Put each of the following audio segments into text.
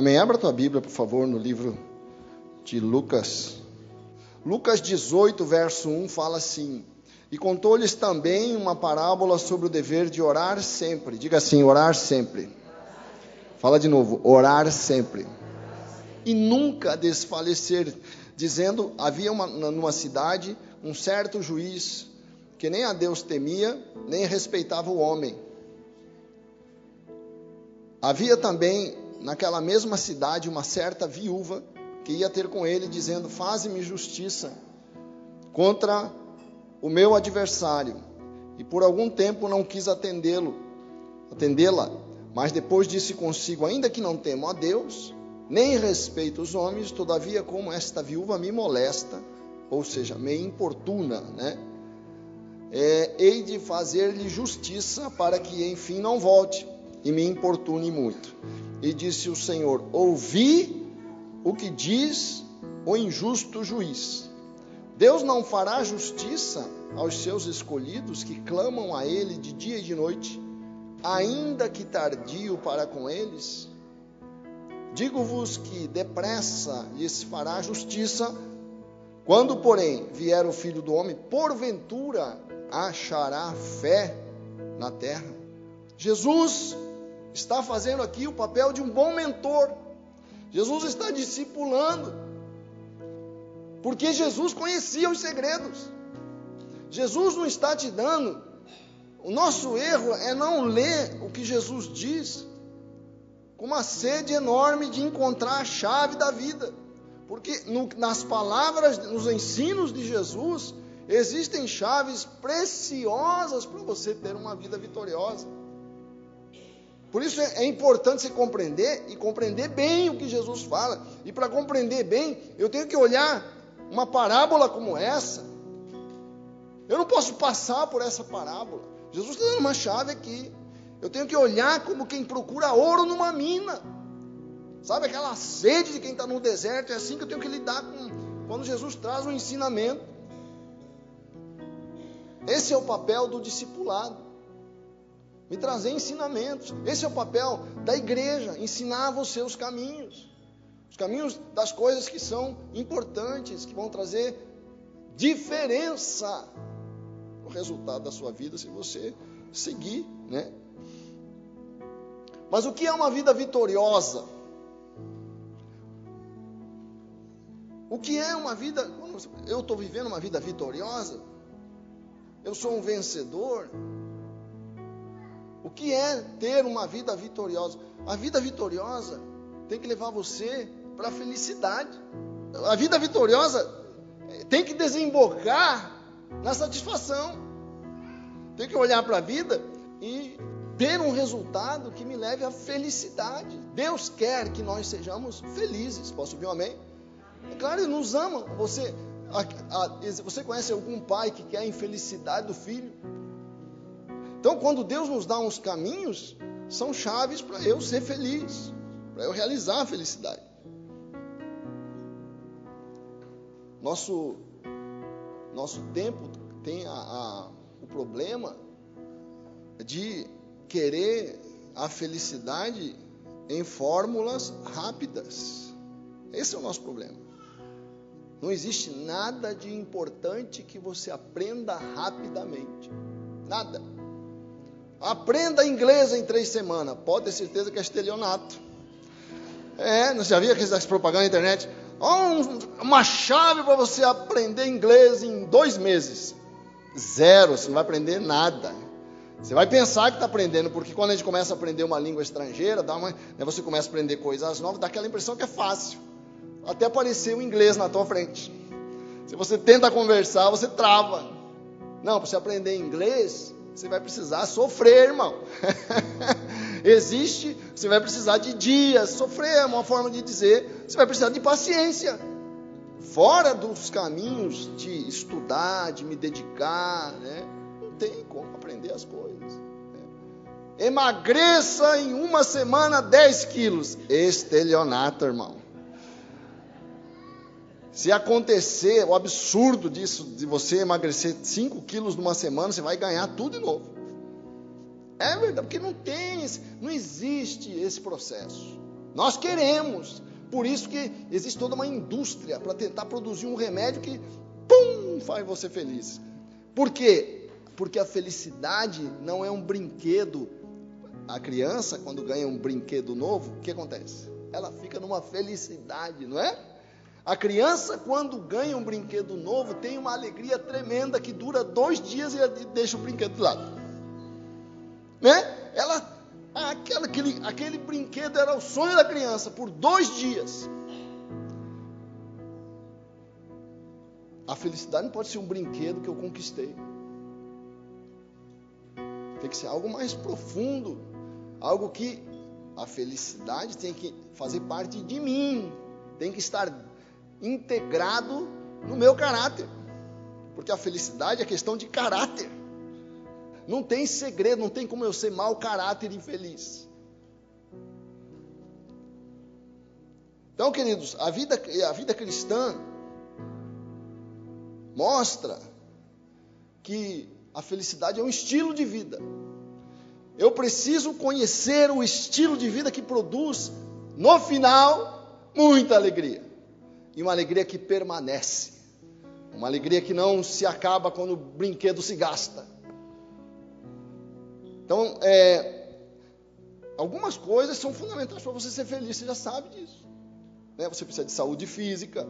Amém? Abra a tua Bíblia, por favor, no livro de Lucas. Lucas 18, verso 1 fala assim: e contou-lhes também uma parábola sobre o dever de orar sempre. Diga assim: orar sempre. Fala de novo: orar sempre. E nunca desfalecer, dizendo: havia numa cidade um certo juiz, que nem a Deus temia, nem respeitava o homem. Havia também naquela mesma cidade uma certa viúva, que ia ter com ele, dizendo: faze-me justiça contra o meu adversário. E por algum tempo não quis atendê-la, mas depois disse consigo: ainda que não temo a Deus, nem respeito os homens, todavia como esta viúva me molesta, ou seja, me importuna, hei de fazer-lhe justiça, para que enfim não volte e me importune muito. E disse o Senhor: ouvi o que diz o injusto juiz. Deus não fará justiça aos seus escolhidos, que clamam a Ele de dia e de noite, ainda que tardio para com eles? Digo-vos que depressa lhes fará justiça. Quando, porém, vier o Filho do Homem, porventura achará fé na terra? Jesus está fazendo aqui o papel de um bom mentor. Jesus está discipulando, porque Jesus conhecia os segredos. Jesus não está te dando. O nosso erro é não ler o que Jesus diz com uma sede enorme de encontrar a chave da vida, porque nas palavras, nos ensinos de Jesus, existem chaves preciosas para você ter uma vida vitoriosa. Por isso é importante você compreender, e compreender bem o que Jesus fala. E para compreender bem, eu tenho que olhar uma parábola como essa. Eu não posso passar por essa parábola. Jesus está dando uma chave aqui. Eu tenho que olhar como quem procura ouro numa mina. Sabe aquela sede de quem está no deserto? É assim que eu tenho que lidar quando Jesus traz um ensinamento. Esse é o papel do discipulado. Me trazer ensinamentos. Esse é o papel da igreja, ensinar você os caminhos das coisas que são importantes, que vão trazer diferença no resultado da sua vida, se você seguir, Mas o que é uma vida vitoriosa? O que é uma vida? Eu estou vivendo uma vida vitoriosa? Eu sou um vencedor? O que é ter uma vida vitoriosa? A vida vitoriosa tem que levar você para a felicidade. A vida vitoriosa tem que desembocar na satisfação. Tem que olhar para a vida e ter um resultado que me leve à felicidade. Deus quer que nós sejamos felizes. Posso ouvir um amém? É claro, Ele nos ama. Você conhece algum pai que quer a infelicidade do filho? Então, quando Deus nos dá uns caminhos, são chaves para eu ser feliz, para eu realizar a felicidade. Nosso tempo tem o problema de querer a felicidade em fórmulas rápidas. Esse é o nosso problema. Não existe nada de importante que você aprenda rapidamente. Nada. Aprenda inglês em 3 semanas. Pode ter certeza que é estelionato. Não já viu aquelas propagandas na internet? Uma chave para você aprender inglês em 2 meses. 0, você não vai aprender nada. Você vai pensar que está aprendendo, porque quando a gente começa a aprender uma língua estrangeira, você começa a aprender coisas novas, dá aquela impressão que é fácil. Até aparecer o inglês na tua frente. Se você tenta conversar, você trava. Não, para você aprender inglês, você vai precisar sofrer, irmão. Você vai precisar de dias. Sofrer é uma forma de dizer, você vai precisar de paciência. Fora dos caminhos de estudar, de me dedicar, não tem como aprender as coisas. Emagreça em 1 semana 10 quilos. Estelionato, irmão. Se acontecer o absurdo disso, de você emagrecer 5 quilos numa semana, você vai ganhar tudo de novo. É verdade, porque não existe esse processo. Nós queremos. Por isso que existe toda uma indústria para tentar produzir um remédio que, pum, faz você feliz. Por quê? Porque a felicidade não é um brinquedo. A criança, quando ganha um brinquedo novo, o que acontece? Ela fica numa felicidade, não é? A criança, quando ganha um brinquedo novo, tem uma alegria tremenda que dura 2 dias e deixa o brinquedo de lado. Né? Aquele brinquedo era o sonho da criança por 2 dias. A felicidade não pode ser um brinquedo que eu conquistei. Tem que ser algo mais profundo. Algo que a felicidade tem que fazer parte de mim. Tem que estar integrado no meu caráter. Porque a felicidade é questão de caráter. Não tem segredo, não tem como eu ser mau caráter e infeliz. Então, queridos, a vida cristã mostra que a felicidade é um estilo de vida. Eu preciso conhecer o estilo de vida que produz, no final, muita alegria. E uma alegria que permanece. Uma alegria que não se acaba quando o brinquedo se gasta. Então, algumas coisas são fundamentais para você ser feliz, você já sabe disso. Né? Você precisa de saúde física,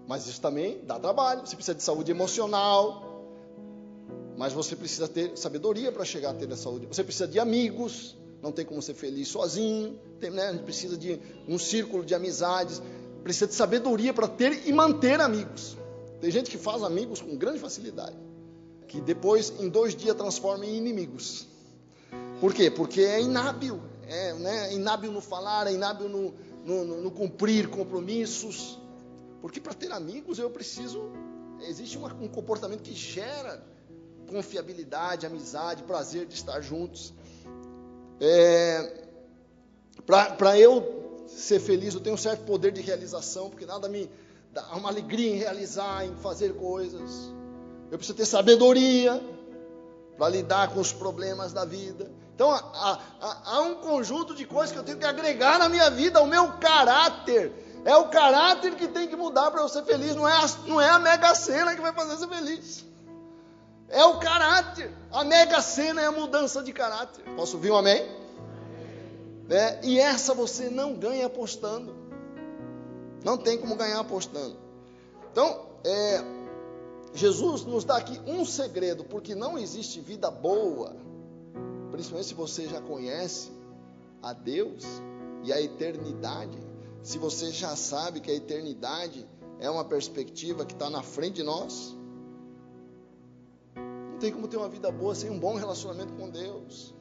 mas isso também dá trabalho. Você precisa de saúde emocional, mas você precisa ter sabedoria para chegar a ter a saúde. Você precisa de amigos, não tem como ser feliz sozinho. A gente precisa de um círculo de amizades, precisa de sabedoria para ter e manter amigos. Tem gente que faz amigos com grande facilidade, que depois, em 2 dias, transforma em inimigos. Por quê? Porque é inábil. Inábil no falar, é inábil no cumprir compromissos. Porque para ter amigos, existe um comportamento que gera confiabilidade, amizade, prazer de estar juntos. Para eu ser feliz, eu tenho um certo poder de realização, porque nada me dá uma alegria em realizar, em fazer coisas. Eu preciso ter sabedoria para lidar com os problemas da vida. Então, há um conjunto de coisas que eu tenho que agregar na minha vida, ao meu caráter. É o caráter que tem que mudar para eu ser feliz. Não é a Mega Sena que vai fazer ser feliz. É o caráter. A Mega Sena é a mudança de caráter. Posso ouvir um amém? E essa você não ganha apostando. Não tem como ganhar apostando. Então, Jesus nos dá aqui um segredo, porque não existe vida boa, principalmente se você já conhece a Deus e a eternidade, se você já sabe que a eternidade é uma perspectiva que está na frente de nós. Não tem como ter uma vida boa sem um bom relacionamento com Deus.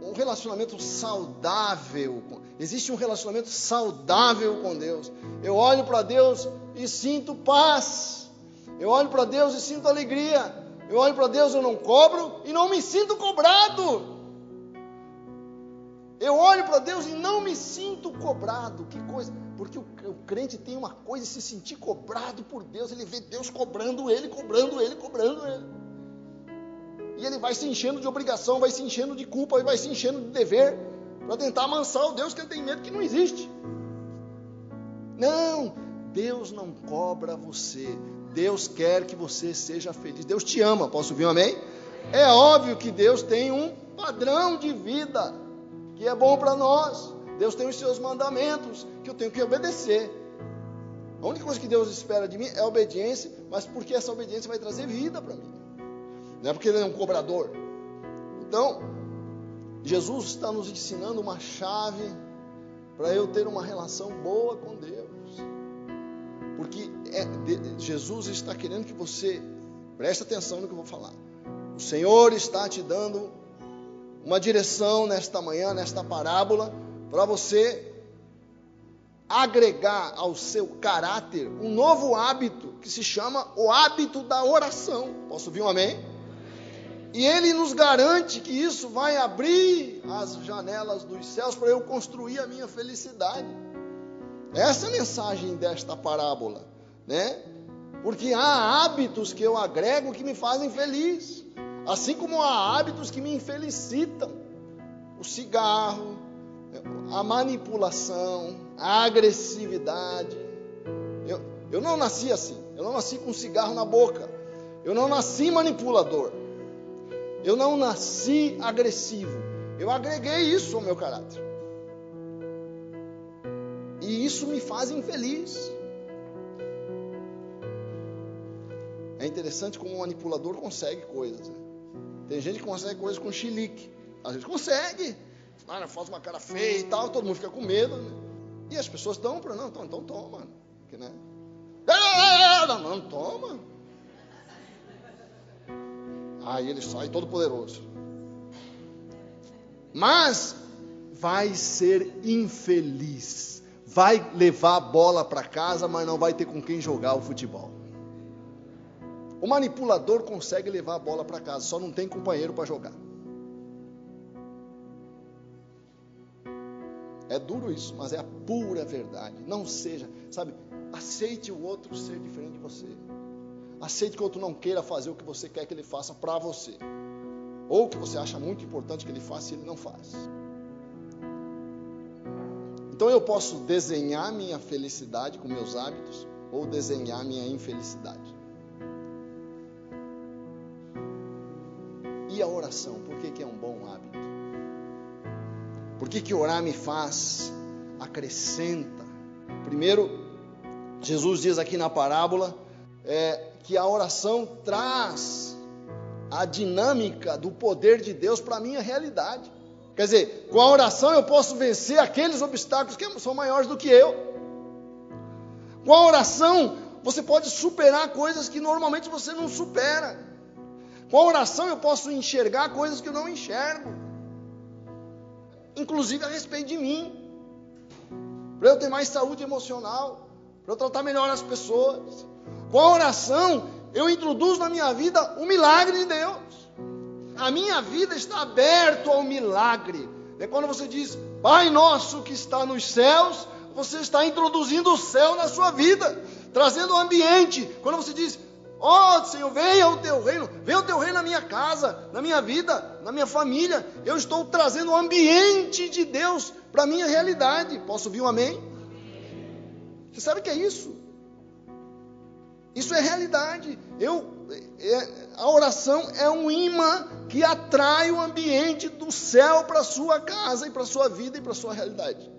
Um relacionamento saudável. Existe um relacionamento saudável com Deus. Eu olho para Deus e sinto paz. Eu olho para Deus e sinto alegria. Eu olho para Deus e eu não cobro e não me sinto cobrado. Eu olho para Deus e não me sinto cobrado. Que coisa. Porque o crente tem uma coisa de se sentir cobrado por Deus. Ele vê Deus cobrando ele. E ele vai se enchendo de obrigação, vai se enchendo de culpa, vai se enchendo de dever, para tentar amansar o Deus que ele tem medo que não existe. Não, Deus não cobra você. Deus quer que você seja feliz. Deus te ama, posso ouvir um amém? É óbvio que Deus tem um padrão de vida que é bom para nós. Deus tem os seus mandamentos que eu tenho que obedecer. A única coisa que Deus espera de mim é obediência, mas porque essa obediência vai trazer vida para mim. Não é porque ele é um cobrador. Então, Jesus está nos ensinando uma chave para eu ter uma relação boa com Deus. Porque Jesus está querendo que você preste atenção no que eu vou falar. O Senhor está te dando uma direção nesta manhã, nesta parábola, para você agregar ao seu caráter um novo hábito que se chama o hábito da oração. Posso ouvir um amém? E Ele nos garante que isso vai abrir as janelas dos céus para eu construir a minha felicidade. Essa é a mensagem desta parábola, né? Porque há hábitos que eu agrego que me fazem feliz, assim como há hábitos que me infelicitam. o cigarro, a manipulação, a agressividade. Eu não nasci assim. Eu não nasci com cigarro na boca. Eu não nasci manipulador. Eu não nasci agressivo. Eu agreguei isso ao meu caráter. E isso me faz infeliz. É interessante como um manipulador consegue coisas. Né? Tem gente que consegue coisas com chilique. Às vezes consegue. Faz uma cara feia e tal, todo mundo fica com medo. Né? E as pessoas dão para não, então toma. Que, né? Não, toma. Aí ele sai todo poderoso. Mas vai ser infeliz. Vai levar a bola para casa, mas não vai ter com quem jogar o futebol. O manipulador consegue levar a bola para casa, só não tem companheiro para jogar. É duro isso, mas é a pura verdade. Não seja, sabe, aceite o outro ser diferente de você. Aceite que o outro não queira fazer o que você quer que ele faça para você. Ou que você acha muito importante que ele faça e ele não faz. Então eu posso desenhar minha felicidade com meus hábitos ou desenhar minha infelicidade. E a oração, por que é um bom hábito? Por que orar me faz? Acrescenta. Primeiro, Jesus diz aqui na parábola que a oração traz a dinâmica do poder de Deus para a minha realidade. Quer dizer, com a oração eu posso vencer aqueles obstáculos que são maiores do que eu. Com a oração você pode superar coisas que normalmente você não supera. Com a oração eu posso enxergar coisas que eu não enxergo. Inclusive a respeito de mim. Para eu ter mais saúde emocional. Para eu tratar melhor as pessoas. Com a oração eu introduzo na minha vida o milagre de Deus. A minha vida está aberta ao milagre. É quando você diz, Pai nosso que está nos céus, você está introduzindo o céu na sua vida, trazendo o ambiente. Quando você diz, Senhor, venha o teu reino na minha casa, na minha vida, na minha família. Eu estou trazendo o ambiente de Deus para a minha realidade. Posso ouvir um amém? Você sabe o que é isso? Isso é realidade. A oração é um imã que atrai o ambiente do céu para a sua casa e para a sua vida e para a sua realidade.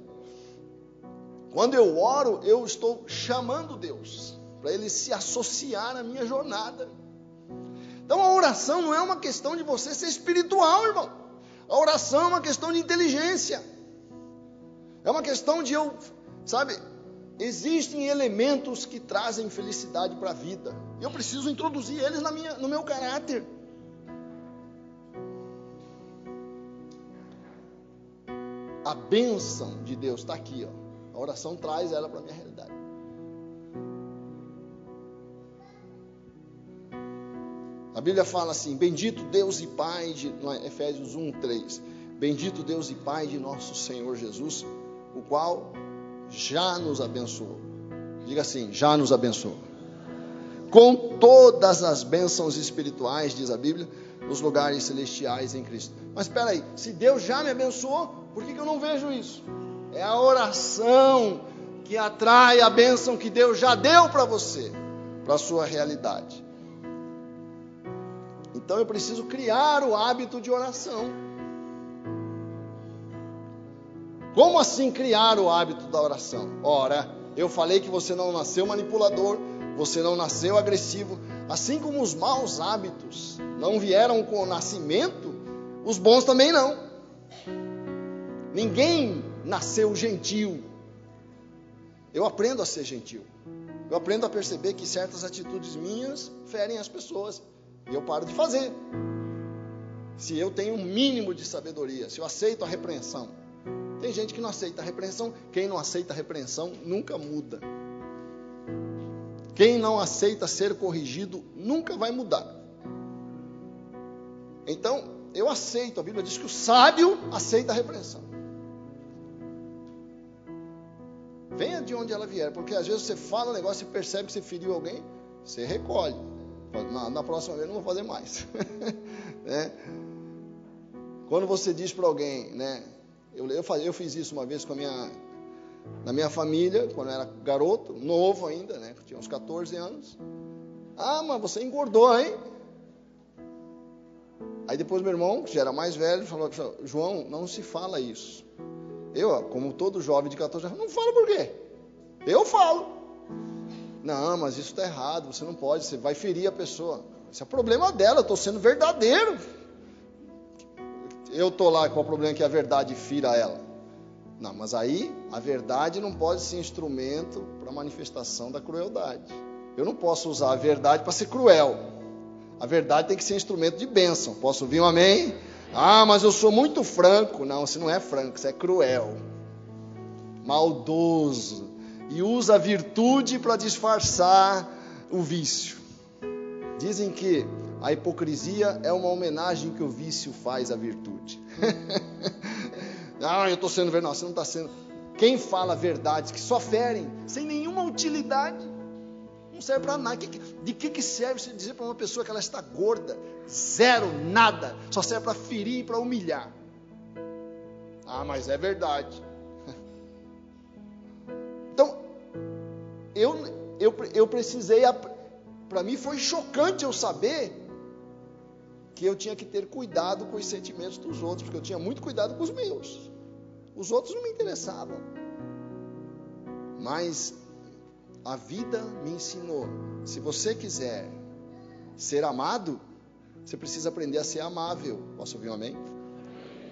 Quando eu oro, eu estou chamando Deus para Ele se associar à minha jornada. Então a oração não é uma questão de você ser espiritual, irmão. A oração é uma questão de inteligência. É uma questão de existem elementos que trazem felicidade para a vida. Eu preciso introduzir eles no meu caráter. A bênção de Deus está aqui, ó. A oração traz ela para a minha realidade. A Bíblia fala assim, bendito Deus e Pai de Efésios 1:3. Bendito Deus e Pai de nosso Senhor Jesus, o qual já nos abençoou. Diga assim, já nos abençoou. Com todas as bênçãos espirituais, diz a Bíblia, nos lugares celestiais em Cristo. Mas espera aí, se Deus já me abençoou, por que eu não vejo isso? É a oração que atrai a bênção que Deus já deu para você, para a sua realidade. Então eu preciso criar o hábito de oração. Como assim criar o hábito da oração? Ora, eu falei que você não nasceu manipulador, você não nasceu agressivo, assim como os maus hábitos não vieram com o nascimento, os bons também não. Ninguém nasceu gentil. Eu aprendo a ser gentil. Eu aprendo a perceber que certas atitudes minhas ferem as pessoas. E eu paro de fazer. Se eu tenho um mínimo de sabedoria, se eu aceito a repreensão. Tem gente que não aceita a repreensão. Quem não aceita a repreensão nunca muda. Quem não aceita ser corrigido nunca vai mudar. Então, eu aceito. A Bíblia diz que o sábio aceita a repreensão. Venha de onde ela vier, porque às vezes você fala um negócio e percebe que você feriu alguém, você recolhe. Na próxima vez eu não vou fazer mais. Quando você diz para alguém, né? Eu fiz isso uma vez na minha família, quando eu era garoto, novo ainda, né? Tinha uns 14 anos. Ah, mas você engordou, hein? Aí depois meu irmão, que já era mais velho, falou: João, não se fala isso. Eu, como todo jovem de 14 anos, não falo por quê? Eu falo. Não, mas isso está errado, você não pode, você vai ferir a pessoa. Esse é o problema dela, eu estou sendo verdadeiro. Eu estou lá com o problema que a verdade fira ela. Não, mas aí a verdade não pode ser instrumento para manifestação da crueldade. Eu não posso usar a verdade para ser cruel. A verdade tem que ser instrumento de bênção. Posso ouvir um amém? Ah, mas eu sou muito franco. Não, você não é franco, você é cruel, maldoso, e usa a virtude para disfarçar o vício. Dizem que a hipocrisia é uma homenagem que o vício faz à virtude. Ah, eu estou sendo verdade. Não, você não está sendo. Quem fala verdades que só ferem, sem nenhuma utilidade, não serve para nada. De que serve você dizer para uma pessoa que ela está gorda? Zero, nada. Só serve para ferir e para humilhar. Ah, mas é verdade. Então, eu precisei, para mim foi chocante eu saber que eu tinha que ter cuidado com os sentimentos dos outros, porque eu tinha muito cuidado com os meus. Os outros não me interessavam. Mas a vida me ensinou, se você quiser ser amado, você precisa aprender a ser amável. Posso ouvir um amém?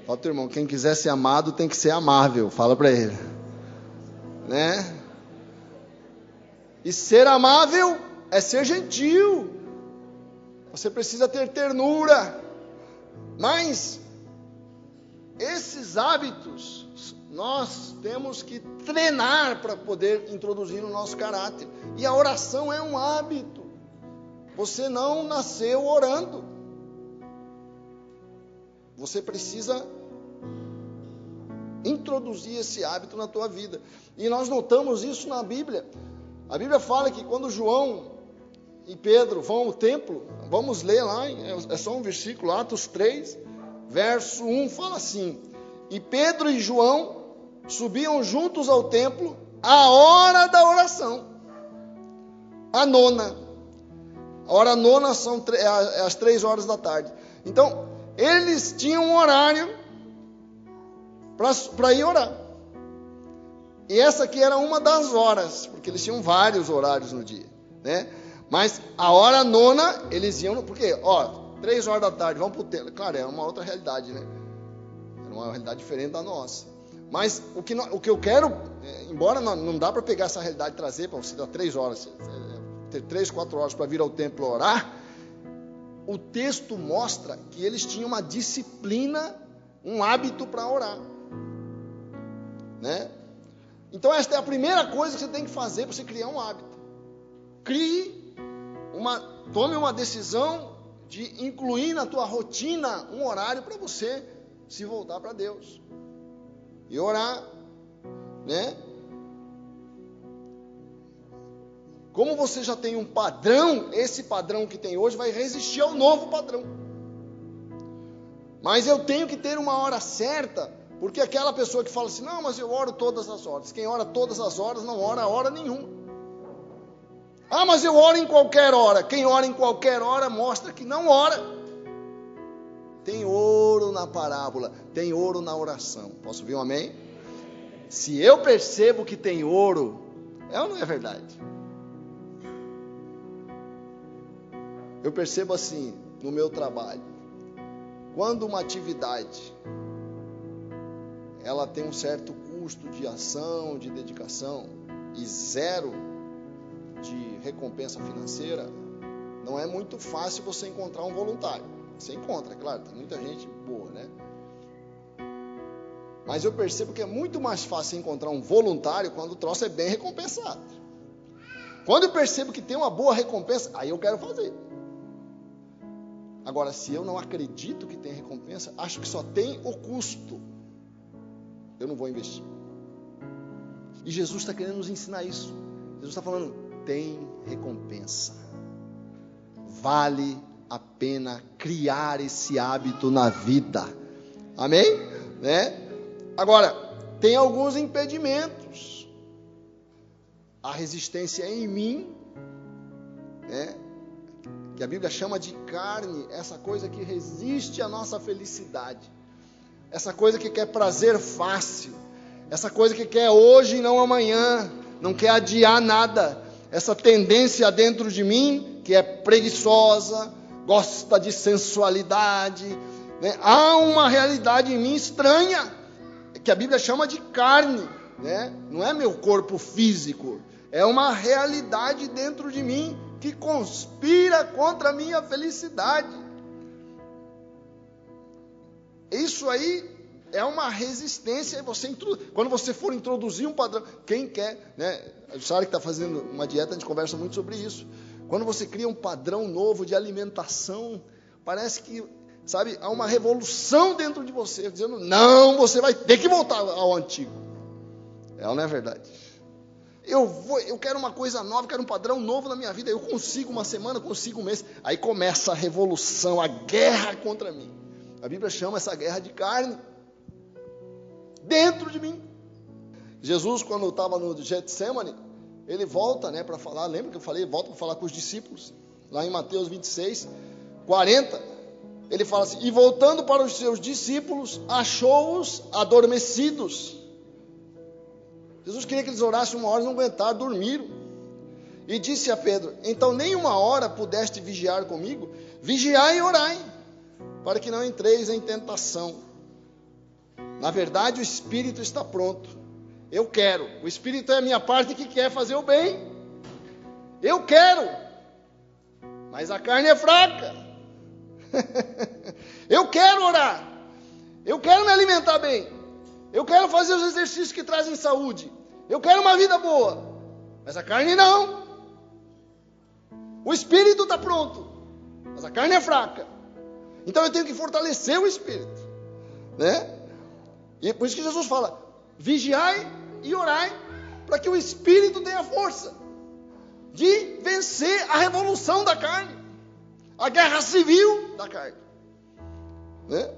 Fala, teu irmão, quem quiser ser amado tem que ser amável. Fala para ele. Né? E ser amável é ser gentil. Você precisa ter ternura. Mas esses hábitos nós temos que treinar para poder introduzir no nosso caráter. E a oração é um hábito. Você não nasceu orando. Você precisa introduzir esse hábito na tua vida. E nós notamos isso na Bíblia. A Bíblia fala que quando João e Pedro vão ao templo, vamos ler lá, é só um versículo, Atos 3, verso 1, fala assim: e Pedro e João subiam juntos ao templo à hora da oração, a nona. A hora nona são às 3 horas da tarde. Então, eles tinham um horário para ir orar. E essa aqui era uma das horas, porque eles tinham vários horários no dia, né? Mas a hora nona, eles iam, porque, 3 horas da tarde, vão para o templo. Claro, era uma outra realidade, né? Era uma realidade diferente da nossa. Mas o que eu quero, embora não dá para pegar essa realidade e trazer para você dar 3 horas, ter 3, 4 horas para vir ao templo orar, o texto mostra que eles tinham uma disciplina, um hábito para orar, né? Então esta é a primeira coisa que você tem que fazer para você criar um hábito. Tome uma decisão de incluir na tua rotina um horário para você se voltar para Deus e orar, né? Como você já tem um padrão, esse padrão que tem hoje vai resistir ao novo padrão. Mas eu tenho que ter uma hora certa, porque aquela pessoa que fala assim: não, mas eu oro todas as horas. Quem ora todas as horas não ora a hora nenhuma. Ah, mas eu oro em qualquer hora. Quem ora em qualquer hora mostra que não ora. Tem ouro na parábola, tem ouro na oração. Posso ouvir um amém? Se eu percebo que tem ouro, é ou não é verdade? Eu percebo assim no meu trabalho. Quando uma atividade ela tem um certo custo de ação, de dedicação e zero de recompensa financeira, não é muito fácil você encontrar um voluntário. Você encontra, é claro, tem muita gente boa, né? Mas eu percebo que é muito mais fácil encontrar um voluntário quando o troço é bem recompensado. Quando eu percebo que tem uma boa recompensa, aí eu quero fazer. Agora, se eu não acredito que tem recompensa, acho que só tem o custo, eu não vou investir. E Jesus está querendo nos ensinar isso. Jesus está falando: tem recompensa. Vale a pena criar esse hábito na vida. Amém? Né? Agora, tem alguns impedimentos. A resistência em mim, né? Que a Bíblia chama de carne, essa coisa que resiste à nossa felicidade, essa coisa que quer prazer fácil, essa coisa que quer hoje e não amanhã, não quer adiar nada, essa tendência dentro de mim que é preguiçosa, gosta de sensualidade, né? Há uma realidade em mim estranha, que a Bíblia chama de carne, né? Não é meu corpo físico, é uma realidade dentro de mim que conspira contra a minha felicidade. Isso aí é uma resistência. Quando você for introduzir um padrão, quem quer, né? A Sara que está fazendo uma dieta, a gente conversa muito sobre isso. Quando você cria um padrão novo de alimentação, parece que, sabe, há uma revolução dentro de você, dizendo, não, você vai ter que voltar ao antigo. Não é verdade? Eu quero uma coisa nova, quero um padrão novo na minha vida. Eu consigo uma semana, consigo um mês. Aí começa a revolução, a guerra contra mim. A Bíblia chama essa guerra de carne. Dentro de mim. Jesus, quando estava no Getsemane, ele volta, né, para falar. Lembra que eu falei? Volta para falar com os discípulos. Lá em Mateus 26, 40. Ele fala assim, e voltando para os seus discípulos, achou-os adormecidos. Jesus queria que eles orassem uma hora e não aguentaram, dormiram. E disse a Pedro, então nem uma hora pudeste vigiar comigo? Vigiai e orai, para que não entreis em tentação. Na verdade, o Espírito está pronto. Eu quero. O Espírito é a minha parte que quer fazer o bem. Eu quero. Mas a carne é fraca. Eu quero orar. Eu quero me alimentar bem. Eu quero fazer os exercícios que trazem saúde. Eu quero uma vida boa. Mas a carne não. O Espírito está pronto. Mas a carne é fraca. Então eu tenho que fortalecer o Espírito. Né? E é por isso que Jesus fala, vigiai e orai, para que o Espírito tenha força de vencer a revolução da carne, a guerra civil da carne. Né?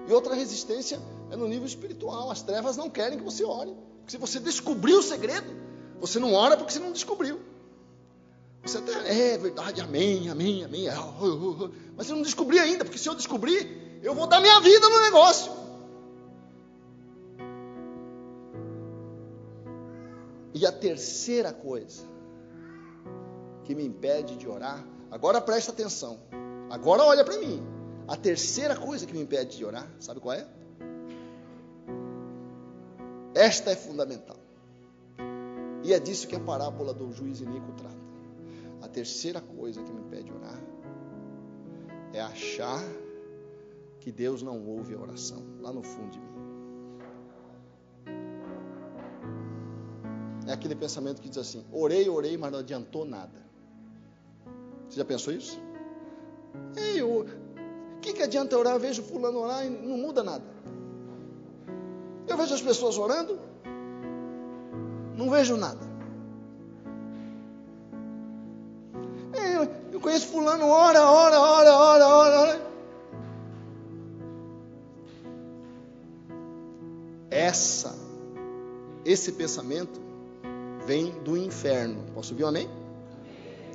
E outra resistência é no nível espiritual. As trevas não querem que você ore. Porque se você descobrir o segredo, você não ora porque você não descobriu. Você até, é verdade, amém, amém, amém. Mas você não descobriu ainda, porque se eu descobrir, eu vou dar minha vida no negócio. E a terceira coisa que me impede de orar, agora presta atenção, agora olha para mim. A terceira coisa que me impede de orar, sabe qual é? Esta é fundamental. E é disso que a parábola do juiz iníquo trata. A terceira coisa que me impede de orar é achar que Deus não ouve a oração lá no fundo de mim. É aquele pensamento que diz assim, orei, mas não adiantou nada. Você já pensou isso? O que adianta orar? Eu vejo fulano orar e não muda nada. Eu vejo as pessoas orando, não vejo nada. Eu conheço fulano, ora. Esse pensamento vem do inferno. Posso ouvir um amém?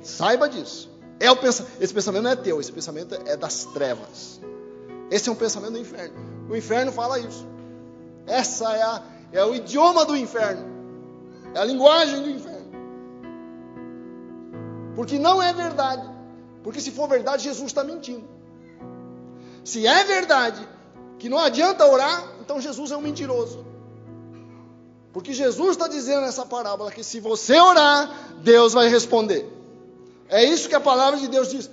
Saiba disso. Esse pensamento não é teu, esse pensamento é das trevas. Esse é um pensamento do inferno. O inferno fala isso. Essa é o idioma do inferno. É a linguagem do inferno. Porque não é verdade. Porque se for verdade, Jesus está mentindo. Se é verdade que não adianta orar, então Jesus é um mentiroso. Porque Jesus está dizendo nessa parábola que se você orar, Deus vai responder. É isso que a palavra de Deus diz.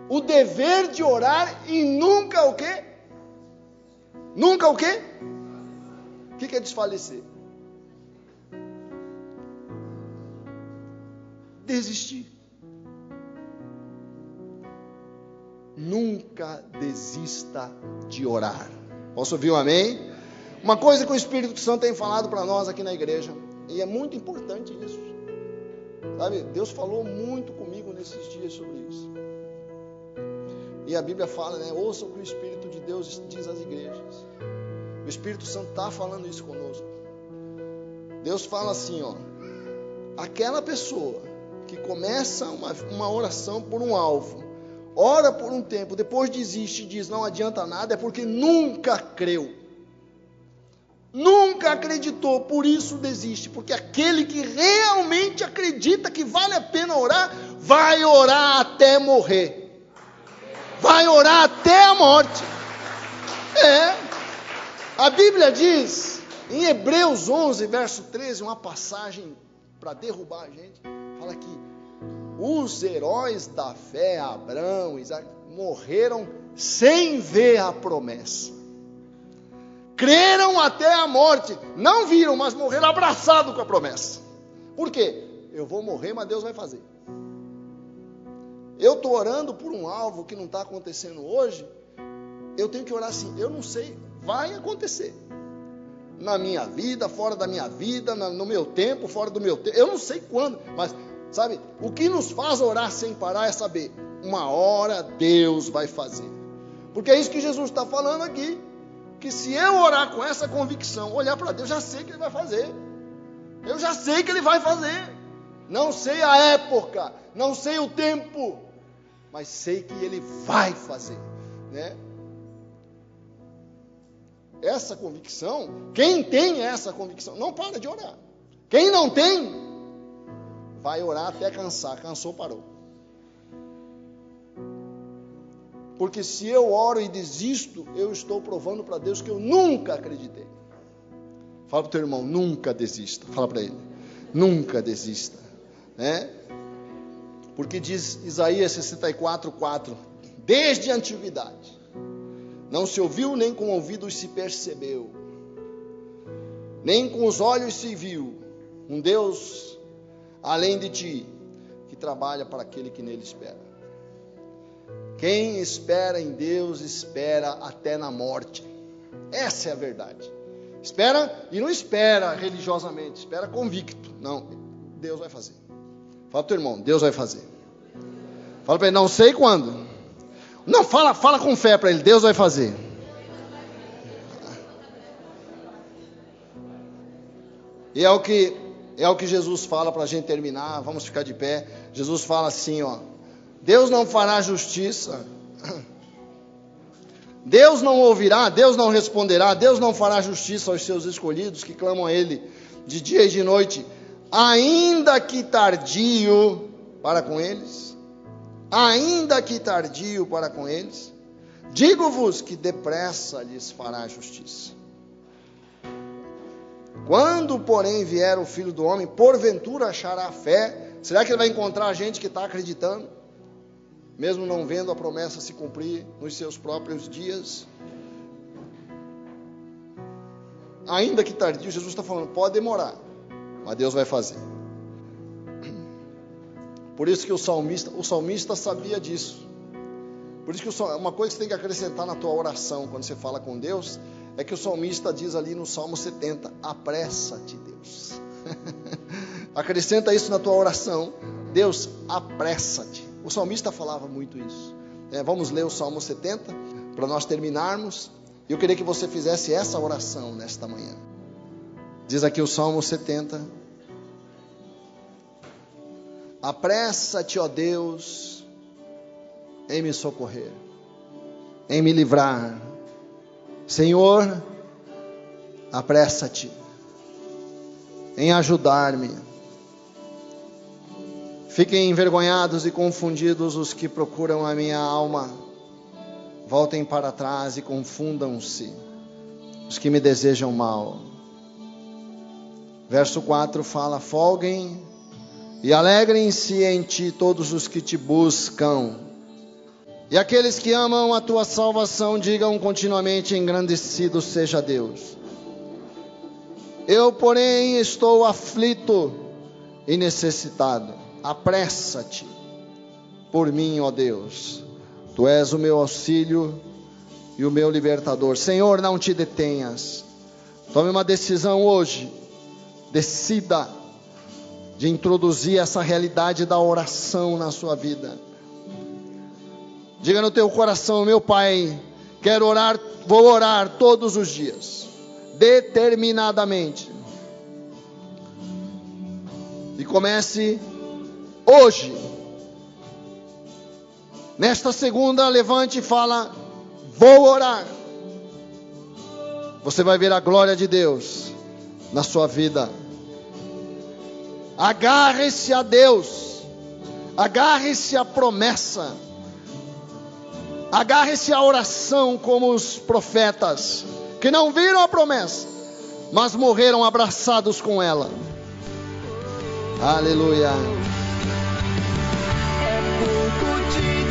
O dever de orar e nunca o quê? Nunca o quê? O que é desfalecer? Desistir. Nunca desista de orar. Posso ouvir um amém? Uma coisa que o Espírito Santo tem falado para nós aqui na igreja, e é muito importante isso. Sabe, Deus falou muito comigo nesses dias sobre isso. E a Bíblia fala, né? Ouça o que o Espírito de Deus diz às igrejas. O Espírito Santo está falando isso conosco. Deus fala assim, ó. Aquela pessoa que começa uma oração por um alvo, ora por um tempo, depois desiste e diz não adianta nada, é porque nunca creu. Nunca acreditou, por isso desiste. Porque aquele que realmente acredita que vale a pena orar, vai orar até morrer. Vai orar até a morte. A Bíblia diz, em Hebreus 11, verso 13, uma passagem para derrubar a gente, fala que os heróis da fé, Abraão, Isaac, morreram sem ver a promessa. Creram até a morte, não viram, mas morreram abraçados com a promessa. Por quê? Eu vou morrer, mas Deus vai fazer. Eu estou orando por um alvo que não está acontecendo hoje, eu tenho que orar assim, eu não sei, vai acontecer. Na minha vida, fora da minha vida, no meu tempo, fora do meu tempo, eu não sei quando, mas sabe, o que nos faz orar sem parar é saber, uma hora Deus vai fazer. Porque é isso que Jesus está falando aqui. Que se eu orar com essa convicção, olhar para Deus, já sei que Ele vai fazer. Eu já sei que Ele vai fazer. Não sei a época, não sei o tempo, mas sei que Ele vai fazer, né? Essa convicção, quem tem essa convicção, não para de orar. Quem não tem, vai orar até cansar. Cansou, parou. Porque se eu oro e desisto, eu estou provando para Deus que eu nunca acreditei. Fala para o teu irmão, nunca desista. Fala para ele, nunca desista. Né? Porque diz Isaías 64:4, desde a antiguidade, não se ouviu, nem com ouvidos se percebeu, nem com os olhos se viu, um Deus além de ti, que trabalha para aquele que nele espera. Quem espera em Deus, espera até na morte. Essa é a verdade. Espera, e não espera religiosamente, espera convicto. Não, Deus vai fazer. Fala para o teu irmão, Deus vai fazer. Fala para ele, não sei quando. Não, fala com fé para ele, Deus vai fazer. E é o que Jesus fala para a gente terminar. Vamos ficar de pé. Jesus fala assim, ó. Deus não fará justiça, Deus não ouvirá, Deus não responderá, Deus não fará justiça aos seus escolhidos que clamam a Ele de dia e de noite, ainda que tardio para com eles, ainda que tardio para com eles, digo-vos que depressa lhes fará justiça. Quando, porém, vier o Filho do Homem, porventura achará fé? Será que Ele vai encontrar a gente que está acreditando? Mesmo não vendo a promessa se cumprir nos seus próprios dias. Ainda que tardio, Jesus está falando, pode demorar, mas Deus vai fazer. Por isso que o salmista sabia disso. Por isso que uma coisa que você tem que acrescentar na tua oração, quando você fala com Deus, é que o salmista diz ali no Salmo 70, apressa-te, Deus. Acrescenta isso na tua oração, Deus, apressa-te. O salmista falava muito isso. Vamos ler o Salmo 70, para nós terminarmos. Eu queria que você fizesse essa oração nesta manhã. Diz aqui o Salmo 70. Apressa-te, ó Deus, em me socorrer, em me livrar. Senhor, apressa-te em ajudar-me. Fiquem envergonhados e confundidos os que procuram a minha alma. Voltem para trás e confundam-se os que me desejam mal. Verso 4 fala, folguem e alegrem-se em ti todos os que te buscam. E aqueles que amam a tua salvação, digam continuamente, engrandecido seja Deus. Eu, porém, estou aflito e necessitado. Apressa-te por mim, ó Deus. Tu és o meu auxílio e o meu libertador. Senhor, não te detenhas. Tome uma decisão hoje. Decida de introduzir essa realidade da oração na sua vida. Diga no teu coração: meu Pai, quero orar, vou orar todos os dias, determinadamente. E comece hoje. Nesta segunda, levante e fala: vou orar. Você vai ver a glória de Deus na sua vida. Agarre-se a Deus. Agarre-se à promessa. Agarre-se à oração como os profetas, que não viram a promessa, mas morreram abraçados com ela. Aleluia. É pouco de